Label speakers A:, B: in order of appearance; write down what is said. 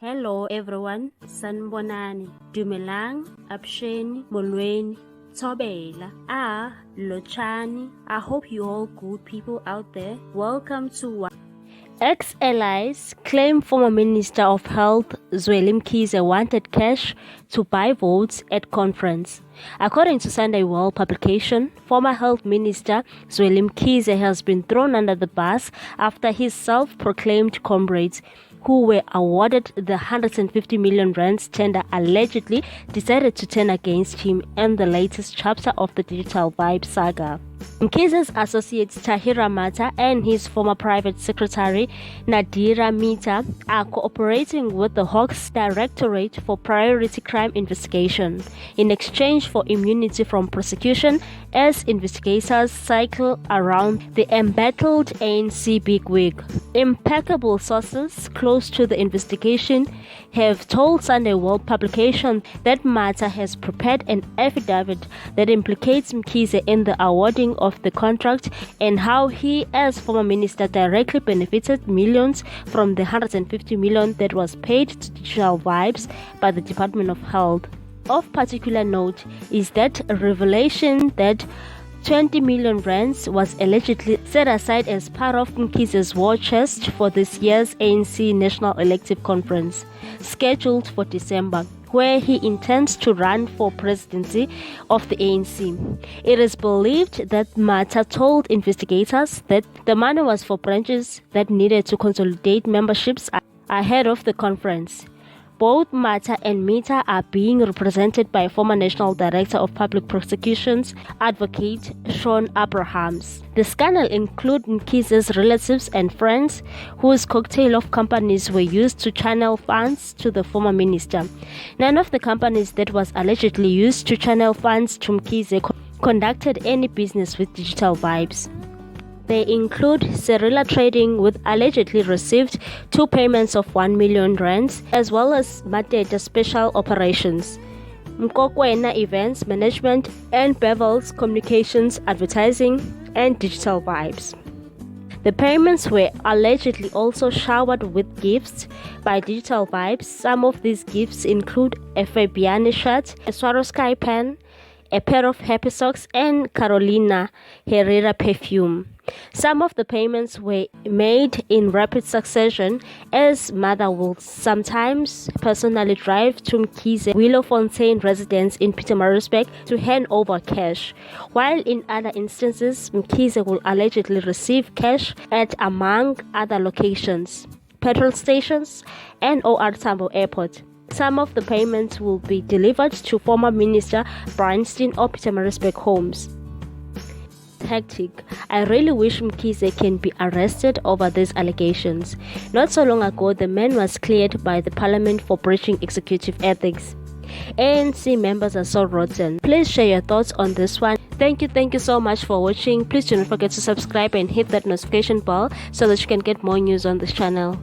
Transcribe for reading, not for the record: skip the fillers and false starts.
A: Hello everyone, sanibonani, dumelang, absheni, molweni, thobela, lochani. I hope you all good people out there. Welcome to Ex-allies claim former Minister of Health Zweli Mkhize wanted cash to buy votes at conference. According to Sunday World publication, former Health Minister Zweli Mkhize has been thrown under the bus after his self-proclaimed comrades who were awarded the 150 million rands tender allegedly decided to turn against him in the latest chapter of the Digital Vibe saga. Mkhize's associate Tahira Mata and his former private secretary Nadira Mita are cooperating with the Hawks Directorate for Priority Crime Investigation in exchange for immunity from prosecution as investigators cycle around the embattled ANC bigwig. Impeccable sources close to the investigation have told Sunday World publication that Mata has prepared an affidavit that implicates Mkhize in the awarding of the contract and how he, as former minister, directly benefited millions from the 150 million that was paid to Digital Vibes by the Department of Health. Of particular note is that a revelation that 20 million rands was allegedly set aside as part of Mkhize's war chest for this year's ANC National Elective Conference, scheduled for December, where he intends to run for presidency of the ANC. It is believed that Mata told investigators that the money was for branches that needed to consolidate memberships ahead of the conference. Both Mata and Mita are being represented by former National Director of Public Prosecutions, Advocate Sean Abrahams. The scandal includes Mkhize's relatives and friends, whose cocktail of companies were used to channel funds to the former minister. None of the companies that was allegedly used to channel funds to Mkhize conducted any business with Digital Vibes. They include Serila Trading, which allegedly received 2 payments of 1 million rands, as well as Mateta Special Operations, Mkokwena Events Management, and Bevel's Communications Advertising and Digital Vibes. The payments were allegedly also showered with gifts by Digital Vibes. Some of these gifts include a Fabiani shirt, a Swarovski pen, a pair of Happy Socks, and Carolina Herrera perfume. Some of the payments were made in rapid succession, as Mother will sometimes personally drive to Mkhize Willowfontein residence in Pietermaritzburg to hand over cash, while in other instances Mkhize will allegedly receive cash at, among other locations, petrol stations and OR Tambo Airport. Some of the payments will be delivered to former Minister Bryanstein or Pietermaritzburg homes. Hectic. I really wish Mkhize can be arrested over these allegations. Not so long ago, the man was cleared by the parliament for breaching executive ethics. ANC members are so rotten. Please share your thoughts on this one. Thank you so much for watching. Please do not forget to subscribe and hit that notification bell so that you can get more news on this channel.